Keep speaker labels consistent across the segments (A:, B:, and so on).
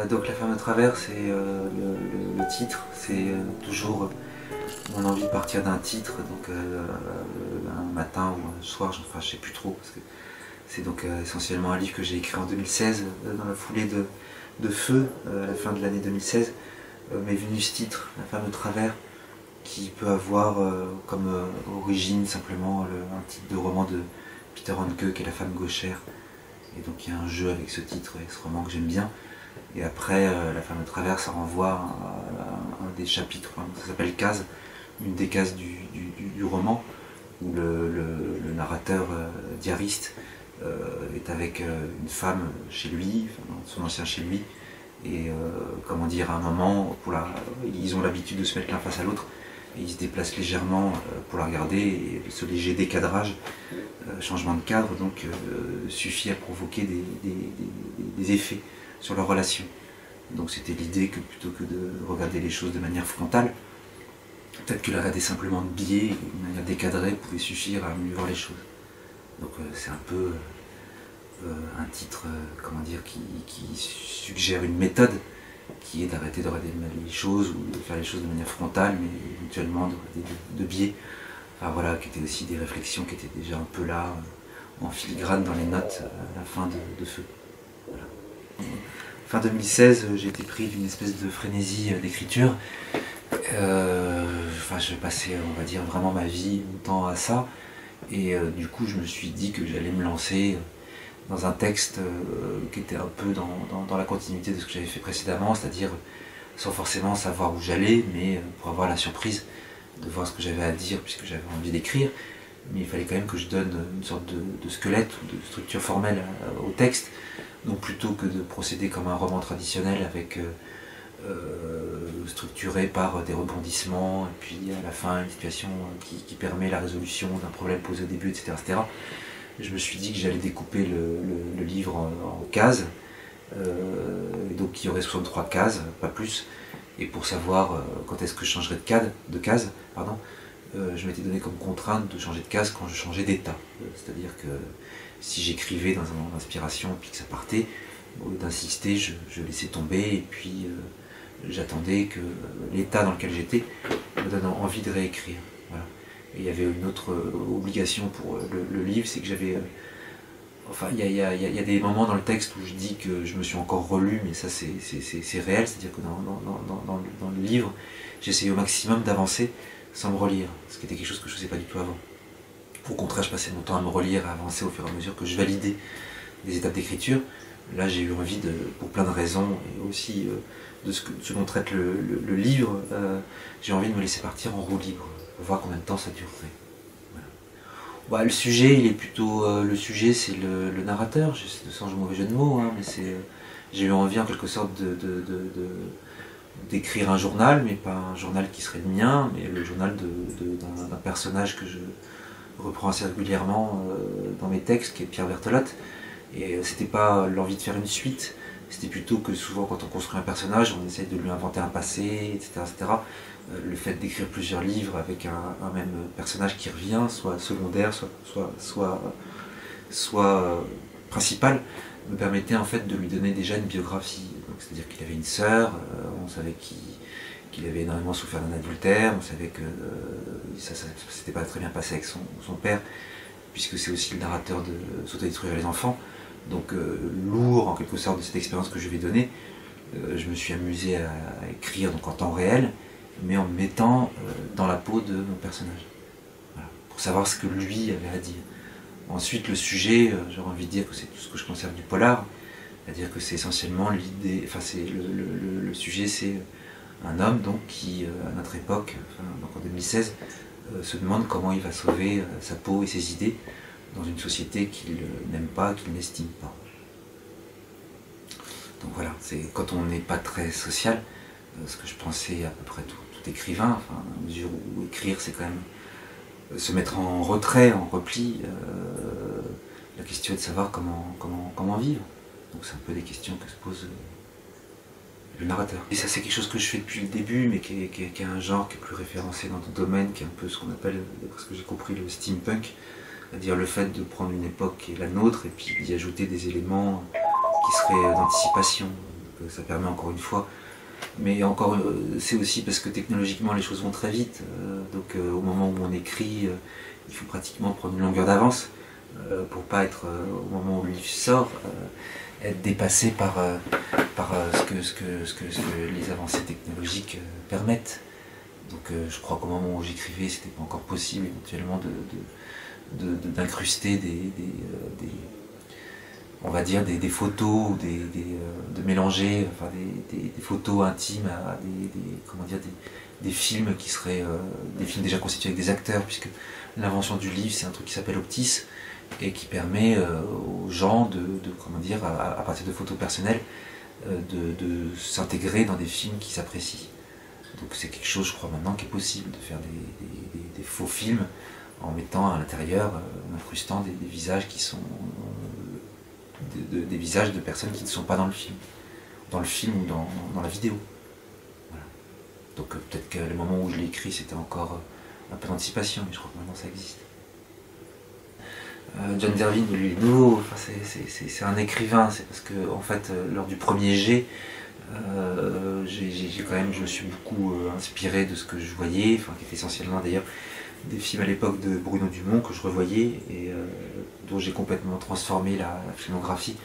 A: Donc La femme de travers, c'est le titre, c'est toujours mon envie de partir d'un titre, donc un matin ou un soir, enfin je sais plus trop, parce que c'est donc essentiellement un livre que j'ai écrit en 2016, dans la foulée de Feu, à la fin de l'année 2016, m'est venu ce titre, La femme de travers, qui peut avoir comme origine simplement un titre de roman de Peter Handke, qui est La femme gauchère. Et donc il y a un jeu avec ce titre et ce roman que j'aime bien. Et après, La femme de travers, ça renvoie à un des chapitres, ça s'appelle Case, une des cases du roman, où le narrateur diariste est avec une femme chez lui, enfin, son ancien chez lui, et comment dire, à un moment, ils ont l'habitude de se mettre l'un face à l'autre, et ils se déplacent légèrement pour la regarder, et ce léger décadrage, changement de cadre, donc suffit à provoquer des effets sur leur relation. Donc c'était l'idée que plutôt que de regarder les choses de manière frontale, peut-être que la regarder simplement de biais, de manière décadrée, pouvait suffire à mieux voir les choses. Donc c'est un peu un titre, comment dire, qui suggère une méthode, qui est d'arrêter de regarder les choses ou de faire les choses de manière frontale, mais éventuellement de regarder de biais. Enfin voilà, qui étaient aussi des réflexions qui étaient déjà un peu là, en filigrane dans les notes à la fin de Feu. Voilà. Fin 2016, j'ai été pris d'une espèce de frénésie d'écriture. Enfin, je passais, on va dire, vraiment ma vie, mon temps à ça. Et du coup, je me suis dit que j'allais me lancer dans un texte qui était un peu dans la continuité de ce que j'avais fait précédemment, c'est-à-dire sans forcément savoir où j'allais, mais pour avoir la surprise de voir ce que j'avais à dire, puisque j'avais envie d'écrire. Mais il fallait quand même que je donne une sorte de squelette ou de structure formelle au texte. Donc plutôt que de procéder comme un roman traditionnel avec structuré par des rebondissements et puis à la fin une situation qui permet la résolution d'un problème posé au début, etc., etc. Je me suis dit que j'allais découper le livre en cases, et donc il y aurait 63 cases, pas plus. Et pour savoir quand est-ce que je changerais de case, je m'étais donné comme contrainte de changer de case quand je changeais d'état. C'est-à-dire que si j'écrivais dans un moment d'inspiration puis que ça partait, au lieu d'insister, je laissais tomber et puis j'attendais que l'état dans lequel j'étais me donne envie de réécrire. Voilà. Et il y avait une autre obligation pour le livre, c'est que j'avais... Enfin, il y a des moments dans le texte où je dis que je me suis encore relu, mais ça c'est réel, c'est-à-dire que dans le livre, j'essayais au maximum d'avancer sans me relire, ce qui était quelque chose que je ne faisais pas du tout avant. Au contraire, je passais mon temps à me relire, à avancer au fur et à mesure que je validais des étapes d'écriture. Là, j'ai eu envie, pour plein de raisons, et aussi de ce dont traite le livre, j'ai envie de me laisser partir en roue libre, pour voir combien de temps ça durerait. Voilà. Bah, le sujet, il est plutôt... le sujet, c'est le narrateur, sans mauvais jeu de mots, hein, mais j'ai eu envie en quelque sorte d'écrire un journal, mais pas un journal qui serait le mien, mais le journal d'un personnage que je reprends assez régulièrement dans mes textes, qui est Pierre Berthelot. Et c'était pas l'envie de faire une suite, c'était plutôt que souvent quand on construit un personnage, on essaye de lui inventer un passé, etc. etc. Le fait d'écrire plusieurs livres avec un même personnage qui revient, soit secondaire, soit principal, me permettait en fait de lui donner déjà une biographie. C'est-à-dire qu'il avait une sœur, on savait qu'il avait énormément souffert d'un adultère, on savait que ça s'était pas très bien passé avec son père, puisque c'est aussi le narrateur de S'autodétruire les enfants. Donc lourd en quelque sorte de cette expérience que je lui ai donnée, je me suis amusé à écrire donc en temps réel, mais en me mettant dans la peau de mon personnage. Voilà, pour savoir ce que lui avait à dire. Ensuite le sujet, j'aurais envie de dire que c'est tout ce que je conserve du polar, c'est-à-dire que c'est essentiellement l'idée, enfin c'est le sujet, c'est un homme donc qui à notre époque, donc en 2016, se demande comment il va sauver sa peau et ses idées dans une société qu'il n'aime pas, qu'il n'estime pas. Donc voilà, c'est quand on n'est pas très social, ce que je pensais à peu près tout écrivain, enfin, à mesure où écrire c'est quand même se mettre en retrait, en repli, la question est de savoir comment vivre. Donc c'est un peu des questions que se pose le narrateur. Et ça c'est quelque chose que je fais depuis le début, mais qui est un genre qui est plus référencé dans d'autres domaines, qui est un peu ce qu'on appelle, parce que j'ai compris, le steampunk, c'est-à-dire le fait de prendre une époque qui est la nôtre et puis d'y ajouter des éléments qui seraient d'anticipation, ça permet encore une fois. Mais encore, c'est aussi parce que technologiquement les choses vont très vite. Donc au moment où on écrit, il faut pratiquement prendre une longueur d'avance pour pas être, au moment où le livre sort, être dépassé par, ce que les avancées technologiques permettent. Donc je crois qu'au moment où j'écrivais, c'était pas encore possible éventuellement d'incruster on va dire des photos, de mélanger enfin, des photos intimes à comment dire, des films qui seraient des films déjà constitués avec des acteurs, puisque l'invention du livre, c'est un truc qui s'appelle Optis et qui permet aux gens comment dire, à partir de photos personnelles, de s'intégrer dans des films qui s'apprécient. Donc c'est quelque chose, je crois maintenant, qui est possible, de faire des faux films en mettant à l'intérieur, en incrustant des visages qui sont des visages de personnes qui ne sont pas dans le film ou dans la vidéo. Voilà. Donc peut-être que le moment où je l'ai écrit, c'était encore un peu d'anticipation, mais je crois que maintenant ça existe. John Dervin, lui, est nouveau, enfin, c'est un écrivain, c'est parce que en fait, lors du premier jet, je me suis beaucoup inspiré de ce que je voyais, enfin, qui était essentiellement d'ailleurs des films à l'époque de Bruno Dumont que je revoyais et dont j'ai complètement transformé la filmographie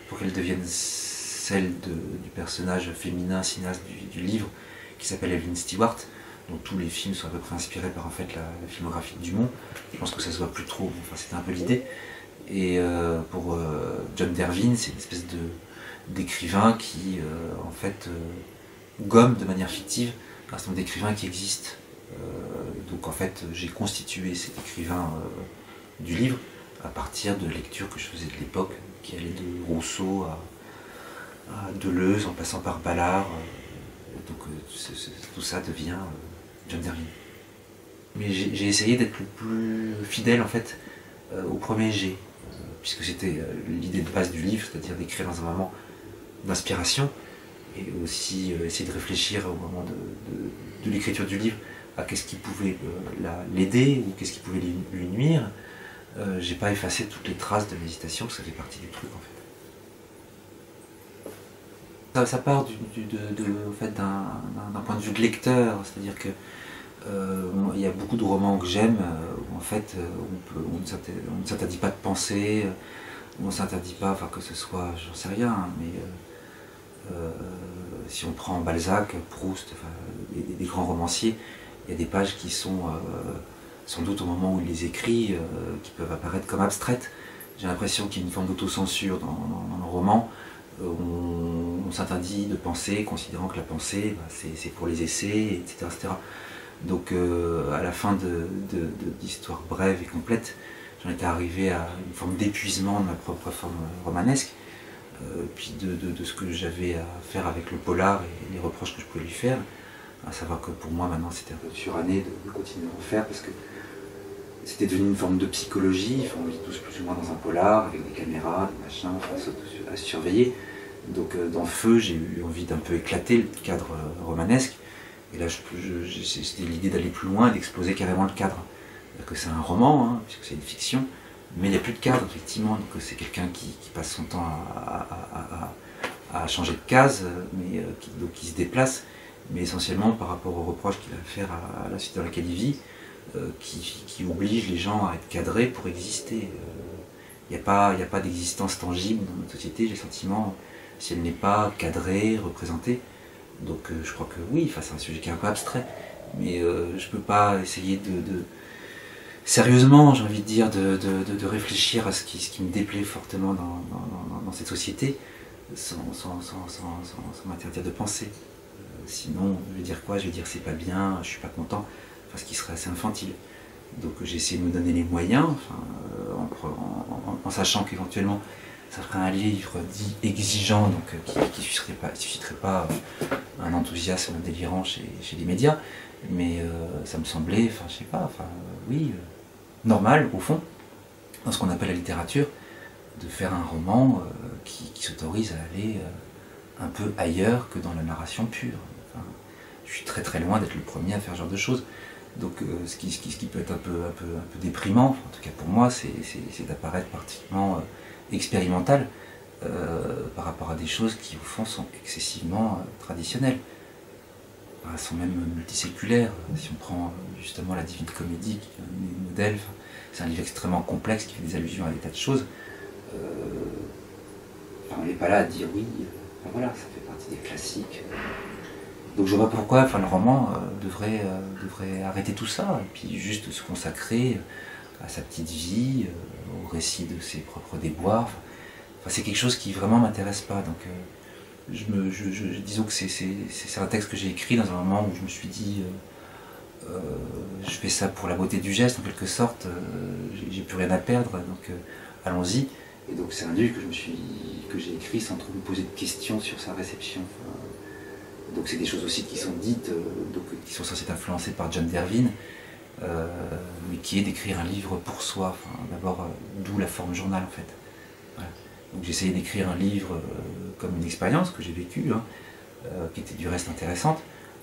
A: pour qu'elle devienne celle du personnage féminin cinéaste du livre qui s'appelle Evelyn Stewart, dont tous les films sont à peu près inspirés par en fait la filmographie de Dumont. Je pense que ça se voit plus trop, enfin c'était un peu l'idée. Et pour John Dervin, c'est une espèce d'écrivain qui en fait gomme de manière fictive un certain nombre d'écrivains qui existent. Donc en fait j'ai constitué cet écrivain du livre à partir de lectures que je faisais de l'époque, qui allaient de Rousseau à Deleuze en passant par Ballard. Donc tout ça devient John Dervin. Mais j'ai essayé d'être le plus fidèle en fait au premier jet, puisque c'était l'idée de base du livre, c'est-à-dire d'écrire dans un moment d'inspiration et aussi essayer de réfléchir au moment de l'écriture du livre à qu'est-ce qui pouvait l'aider ou qu'est-ce qui pouvait lui nuire. J'ai pas effacé toutes les traces de l'hésitation, ça fait partie du truc en fait. Ça part en fait, d'un point de vue de lecteur, c'est-à-dire que il y a beaucoup de romans que j'aime où en fait on ne s'interdit pas de penser, on ne s'interdit pas, enfin que ce soit, j'en sais rien, hein, mais si on prend Balzac, Proust, enfin, des grands romanciers, il y a des pages qui sont, sans doute au moment où il les écrit, qui peuvent apparaître comme abstraites. J'ai l'impression qu'il y a une forme d'autocensure dans le roman. On s'interdit de penser, considérant que la pensée, bah, c'est pour les essais, etc. etc. Donc à la fin d'histoires brèves et complètes, j'en étais arrivé à une forme d'épuisement de ma propre forme romanesque, puis de ce que j'avais à faire avec le polar et les reproches que je pouvais lui faire. À savoir que pour moi maintenant c'était un peu suranné de continuer à en faire parce que c'était devenu une forme de psychologie, enfin, on vit tous plus ou moins dans un polar avec des caméras, des machins, enfin, à surveiller. Donc dans Feu j'ai eu envie d'un peu éclater le cadre romanesque et là c'était l'idée d'aller plus loin et d'exploser carrément le cadre. Que c'est un roman, hein, puisque c'est une fiction, mais il n'y a plus de cadre effectivement, donc c'est quelqu'un qui passe son temps à changer de case, mais qui se déplace, mais essentiellement par rapport aux reproches qu'il a à faire à la société dans laquelle il vit, qui oblige les gens à être cadrés pour exister. Il n'y a pas d'existence tangible dans notre société, j'ai le sentiment, si elle n'est pas cadrée, représentée. Donc je crois que oui, c'est un sujet qui est un peu abstrait, mais je ne peux pas essayer sérieusement, j'ai envie de dire, de réfléchir à ce qui me déplaît fortement dans cette société, sans m'interdire de penser. Sinon, je vais dire quoi? Je vais dire c'est pas bien, je suis pas content, enfin, ce qui serait assez infantile. Donc j'ai essayé de me donner les moyens, enfin, en sachant qu'éventuellement ça ferait un livre dit exigeant, donc qui susciterait pas un enthousiasme délirant chez les médias, mais ça me semblait, enfin je sais pas, enfin oui, normal au fond, dans ce qu'on appelle la littérature, de faire un roman qui s'autorise à aller un peu ailleurs que dans la narration pure. Enfin, je suis très très loin d'être le premier à faire ce genre de choses. Donc ce qui peut être un peu déprimant, en tout cas pour moi, c'est d'apparaître particulièrement expérimental, par rapport à des choses qui au fond sont excessivement traditionnelles. Elles sont même multiséculaires. Si on prend justement la Divine Comédie, qui est un modèle, c'est un livre extrêmement complexe qui fait des allusions à des tas de choses. On n'est pas là à dire oui, voilà, ça fait partie des classiques. Donc je vois pourquoi le roman devrait arrêter tout ça, et puis juste se consacrer à sa petite vie, au récit de ses propres déboires. C'est quelque chose qui vraiment m'intéresse pas. Donc disons que c'est un texte que j'ai écrit dans un moment où je me suis dit je fais ça pour la beauté du geste en quelque sorte, j'ai plus rien à perdre, donc allons-y. Et donc c'est un livre que j'ai écrit sans trop me poser de questions sur sa réception. Donc c'est des choses aussi qui sont dites, qui sont censées être influencées par John Dervine, mais qui est d'écrire un livre pour soi. D'abord, d'où la forme journal en fait. Voilà. Donc j'ai essayé d'écrire un livre comme une expérience que j'ai vécue, qui était du reste intéressante,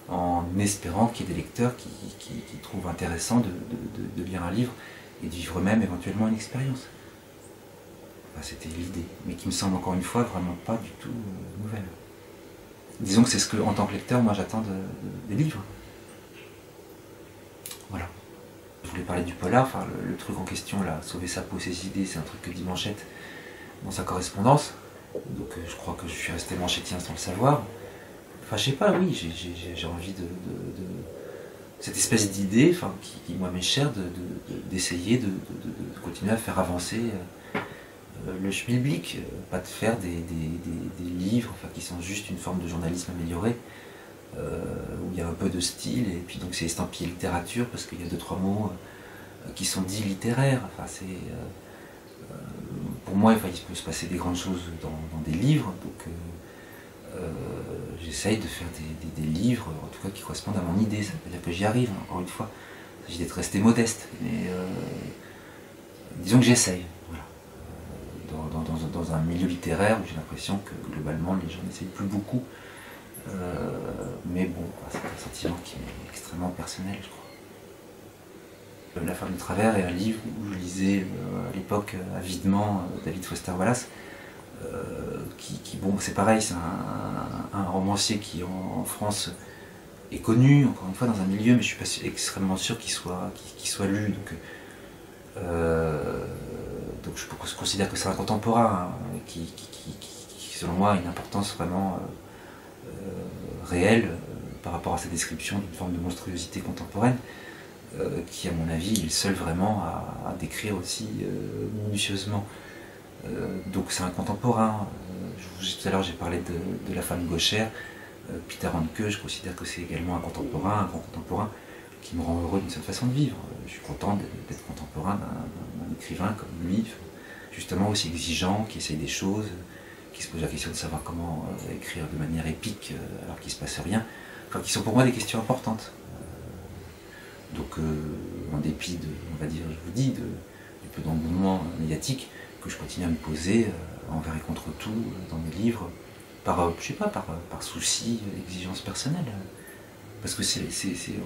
A: en espérant qu'il y ait des lecteurs qui trouvent intéressant de lire un livre et de vivre même éventuellement une expérience. C'était l'idée, mais qui me semble encore une fois vraiment pas du tout nouvelle. Disons que c'est ce que, en tant que lecteur, moi j'attends des livres. Voilà. Je voulais parler du polar, le truc en question, là, Sauver sa peau, ses idées, c'est un truc que dit Manchette dans sa correspondance. Donc je crois que je suis resté manchettien sans le savoir. Je sais pas, oui, j'ai envie de cette espèce d'idée, qui moi m'est chère, d'essayer de continuer à faire avancer le schmilblick, pas de faire des livres qui sont juste une forme de journalisme amélioré, où il y a un peu de style, et puis donc c'est estampillé littérature, parce qu'il y a 2-3 mots qui sont dits littéraires. Pour moi, il peut se passer des grandes choses dans des livres, donc j'essaye de faire des livres, en tout cas qui correspondent à mon idée. Ça veut dire que j'y arrive, encore une fois. Il s'agit d'être resté modeste, mais disons que j'essaye. Voilà. Dans un milieu littéraire où j'ai l'impression que globalement les gens n'essayent plus beaucoup. Mais bon, c'est un sentiment qui est extrêmement personnel, je crois. La femme de travers est un livre où je lisais à l'époque avidement David Foster Wallace, bon, c'est pareil, c'est un romancier qui en France est connu, encore une fois, dans un milieu, mais je suis pas extrêmement sûr qu'il soit lu. Donc je considère que c'est un contemporain qui, selon moi, a une importance vraiment réelle par rapport à sa description d'une forme de monstruosité contemporaine, qui, à mon avis, est le seul vraiment à décrire aussi minutieusement. Donc c'est un contemporain. Tout à l'heure, j'ai parlé de la femme gauchère. Peter Handke, je considère que c'est également un grand contemporain, qui me rend heureux d'une certaine façon de vivre. Je suis content d'être contemporain d'un écrivain comme lui, justement aussi exigeant, qui essaye des choses, qui se pose la question de savoir comment écrire de manière épique alors qu'il ne se passe rien, qui sont pour moi des questions importantes. Donc en dépit de, on va dire, je vous dis, du peu d'engouement médiatique que je continue à me poser envers et contre tout dans mes livres, je sais pas, par souci, exigence personnelle. Parce que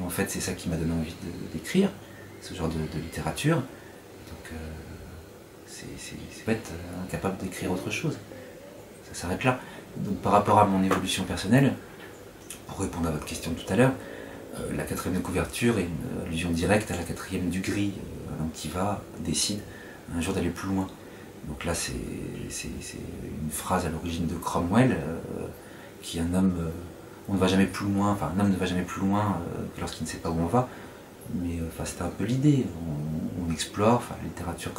A: en fait, c'est ça qui m'a donné envie d'écrire, ce genre de littérature. Donc, c'est pas être incapable d'écrire autre chose. Ça s'arrête là. Donc, par rapport à mon évolution personnelle, pour répondre à votre question tout à l'heure, la 4e de couverture est une allusion directe à la 4e du gris. Un homme qui décide un jour d'aller plus loin. Donc là, c'est une phrase à l'origine de Cromwell, qui est un homme... on ne va jamais plus loin, un homme ne va jamais plus loin que lorsqu'il ne sait pas où on va, mais c'était un peu l'idée. On explore, la littérature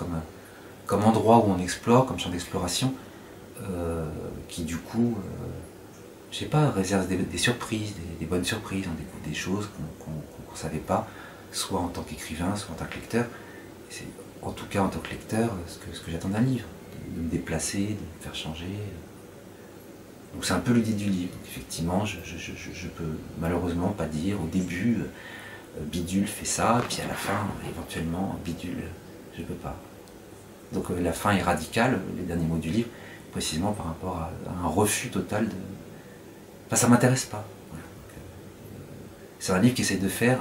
A: comme endroit où on explore, comme champ d'exploration, qui du coup, je sais pas, réserve des surprises, des bonnes surprises. On découvre des choses qu'on ne savait pas, soit en tant qu'écrivain, soit en tant que lecteur. C'est en tout cas en tant que lecteur ce que j'attends d'un livre, de me déplacer, de me faire changer. Donc c'est un peu l'idée du livre. Donc effectivement, je peux malheureusement pas dire au début Bidule fait ça, puis à la fin, éventuellement, Bidule, je peux pas. Donc la fin est radicale, les derniers mots du livre, précisément par rapport à un refus total de... ça m'intéresse pas. Voilà. C'est un livre qui essaie de faire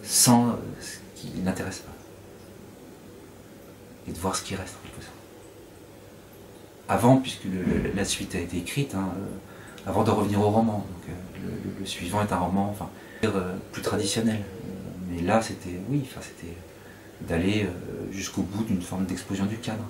A: sans ce qui n'intéresse pas. Et de voir ce qui reste, en quelque sorte. avant, puisque la suite a été écrite, hein, avant de revenir au roman. Donc, le suivant est un roman, enfin, plus traditionnel. Mais là, c'était, oui, enfin, c'était d'aller jusqu'au bout d'une forme d'explosion du cadre.